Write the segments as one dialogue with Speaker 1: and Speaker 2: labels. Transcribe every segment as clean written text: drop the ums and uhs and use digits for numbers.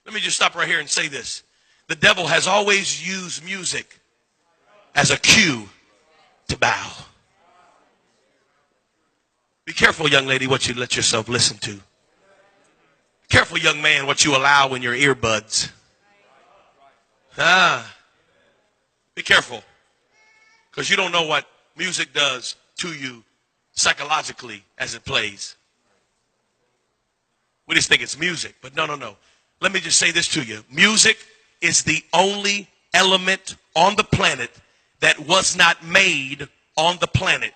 Speaker 1: Let me just stop right here and say this. The devil has always used music as a cue to bow. Be careful, young lady, what you let yourself listen to. Careful, young man, what you allow in your earbuds. Be careful. Because you don't know what music does to you psychologically as it plays. We just think it's music, but no. Let me just say this to you. Music is the only element on the planet that was not made on the planet.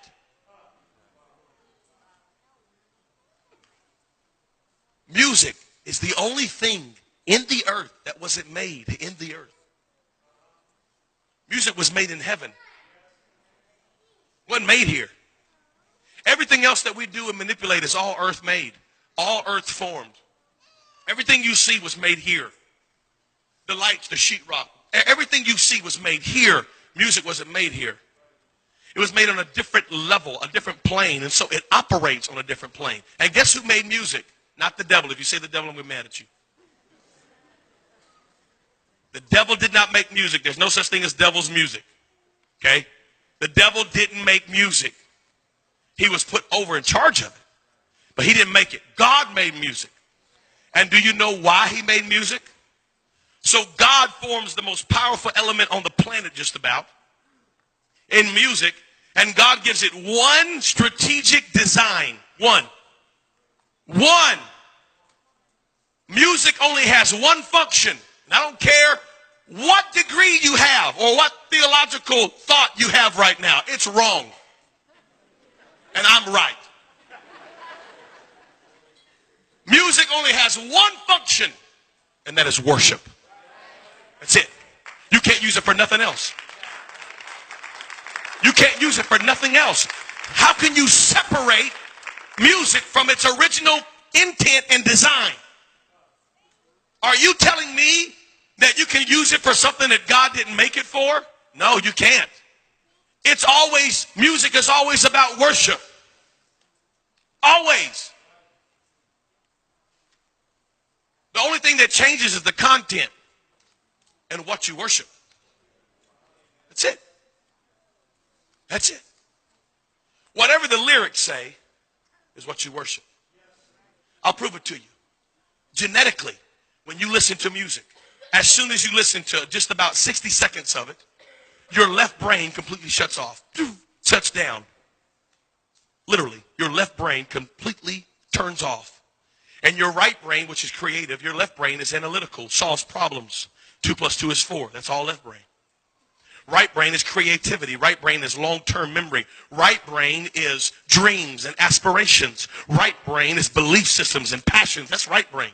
Speaker 1: Music is the only thing in the earth that wasn't made in the earth. Music was made in heaven. It wasn't made here. Everything else that we do and manipulate is all earth made, all earth formed. Everything you see was made here. The lights, the sheetrock, everything you see was made here. Music wasn't made here. It was made on a different level, a different plane, and so it operates on a different plane. And guess who made music? Not the devil. If you say the devil, I'm going to be mad at you. The devil did not make music. There's no such thing as devil's music. Okay? The devil didn't make music. He was put over in charge of it. But he didn't make it. God made music. And do you know why he made music? So God forms the most powerful element on the planet just about in music. And God gives it one strategic design. One. Music only has one function. And I don't care what degree you have or what theological thought you have right now. It's wrong. And I'm right. Music only has one function, and that is worship. That's it. You can't use it for nothing else. You can't use it for nothing else. How can you separate music from its original intent and design? Are you telling me that you can use it for something that God didn't make it for? No, you can't. Music is always about worship. Always. The only thing that changes is the content and what you worship. That's it. That's it. Whatever the lyrics say is what you worship. I'll prove it to you. Genetically, when you listen to music, as soon as you listen to just about 60 seconds of it, your left brain completely shuts off, shuts down. Literally, your left brain completely turns off. And your right brain, which is creative, your left brain is analytical, solves problems. 2 + 2 is 4. That's all left brain. Right brain is creativity. Right brain is long-term memory. Right brain is dreams and aspirations. Right brain is belief systems and passions. That's right brain.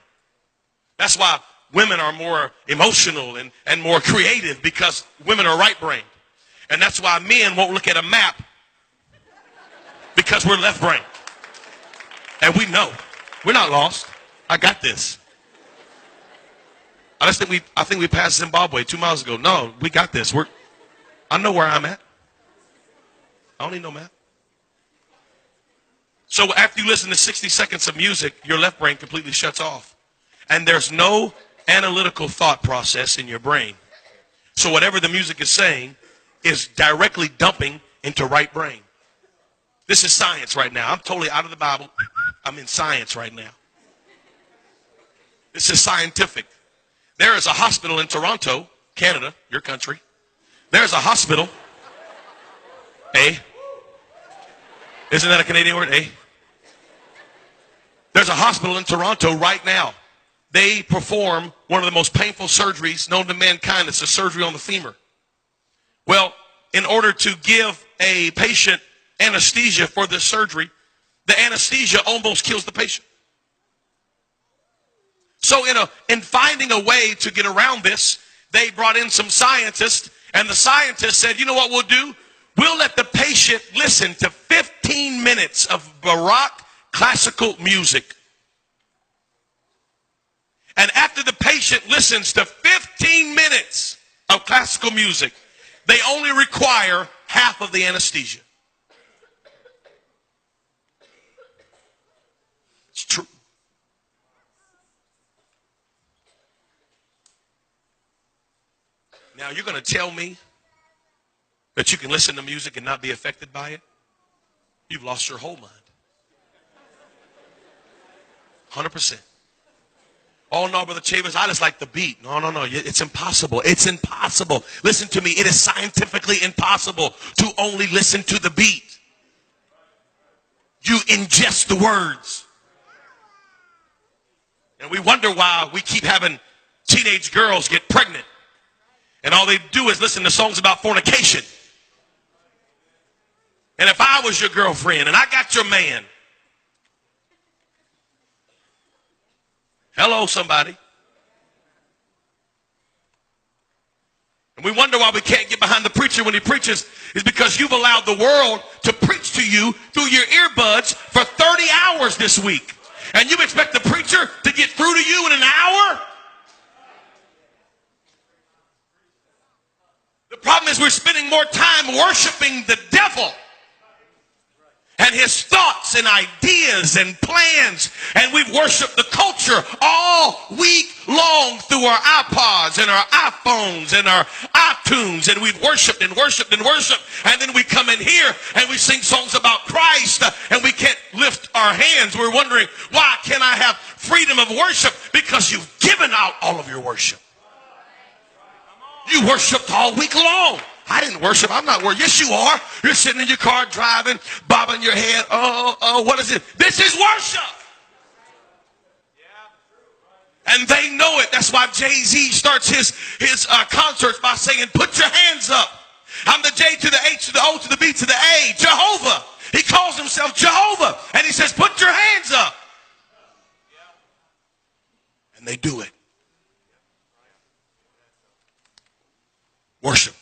Speaker 1: That's why women are more emotional and more creative, because women are right brain. And that's why men won't look at a map, because we're left brain. And we know. We're not lost. I got this. I think we passed Zimbabwe 2 miles ago. No, we got this. I know where I'm at. I don't need no map. So after you listen to 60 seconds of music, your left brain completely shuts off. And there's no analytical thought process in your brain. So whatever the music is saying is directly dumping into right brain. This is science right now. I'm totally out of the Bible. I'm in science right now. This is scientific. There is a hospital in Toronto, Canada, your country. There's a hospital. Isn't that a Canadian word? There's a hospital in Toronto right now. They perform one of the most painful surgeries known to mankind. It's a surgery on the femur. Well, in order to give a patient anesthesia for this surgery, the anesthesia almost kills the patient. So in finding a way to get around this, they brought in some scientists, and the scientists said, you know what we'll do? We'll let the patient listen to 15 minutes of Baroque classical music. And after the patient listens to 15 minutes of classical music, they only require half of the anesthesia. It's true. Now, you're going to tell me that you can listen to music and not be affected by it? You've lost your whole mind. 100%. Oh, no, Brother Chavis, I just like the beat. No. It's impossible. It's impossible. Listen to me. It is scientifically impossible to only listen to the beat. You ingest the words. And we wonder why we keep having teenage girls get pregnant. And all they do is listen to songs about fornication. And if I was your girlfriend and I got your man, hello, somebody. And we wonder why we can't get behind the preacher when he preaches is because you've allowed the world to preach to you through your earbuds for 30 hours this week. And you expect the preacher to get through to you in an hour? The problem is we're spending more time worshiping the devil and his thoughts and ideas and plans. And we've worshiped the culture all week long through our iPods and our iPhones and our iTunes. And we've worshiped and worshiped and worshiped. And then we come in here and we sing songs about Christ and we can't lift our hands. We're wondering, why can't I have freedom of worship? Because you've given out all of your worship. You worshiped all week long. I didn't worship. I'm not worshiping. Yes, you are. You're sitting in your car driving, bobbing your head. Oh, what is it? This is worship. And they know it. That's why Jay-Z starts his concerts by saying, put your hands up. I'm the J to the H to the O to the B to the A. Jehovah. He calls himself Jehovah. And he says, put your hands up. And they do it. Worship.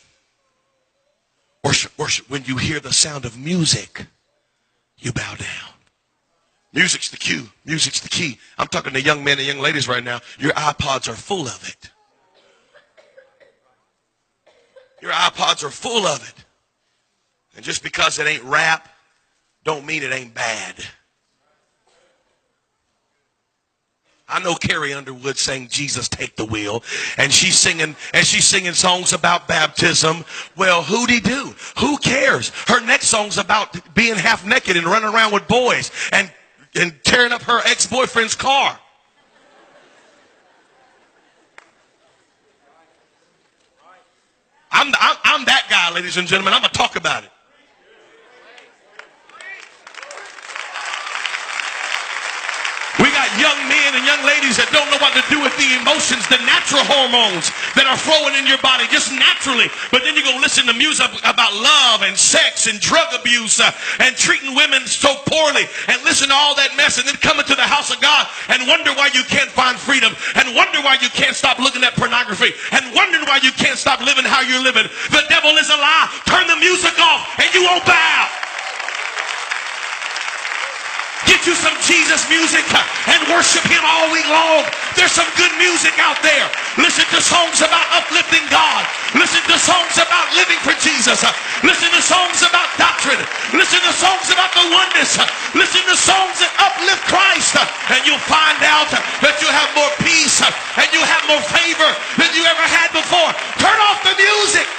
Speaker 1: Worship, worship. When you hear the sound of music, you bow down. Music's the cue. Music's the key. I'm talking to young men and young ladies right now. Your iPods are full of it. Your iPods are full of it. And just because it ain't rap, don't mean it ain't bad. I know Carrie Underwood sang Jesus Take the Wheel, and she's singing songs about baptism. Well, who'd he do? Who cares? Her next song's about being half naked and running around with boys and tearing up her ex-boyfriend's car. I'm that guy, ladies and gentlemen. I'm going to talk about it. We got young men and young ladies that don't know what to do with the emotions, the natural hormones that are flowing in your body just naturally. But then you go listen to music about love and sex and drug abuse and treating women so poorly and listen to all that mess and then come into the house of God and wonder why you can't find freedom and wonder why you can't stop looking at pornography and wondering why you can't stop living how you're living. The devil is a lie. Turn the music off and you won't bow. Get you some Jesus music and worship him all week long. There's some good music out there. Listen to songs about uplifting God. Listen to songs about living for Jesus. Listen to songs about doctrine. Listen to songs about the oneness. Listen to songs that uplift Christ. And you'll find out that you'll have more peace and you'll have more favor than you ever had before. Turn off the music.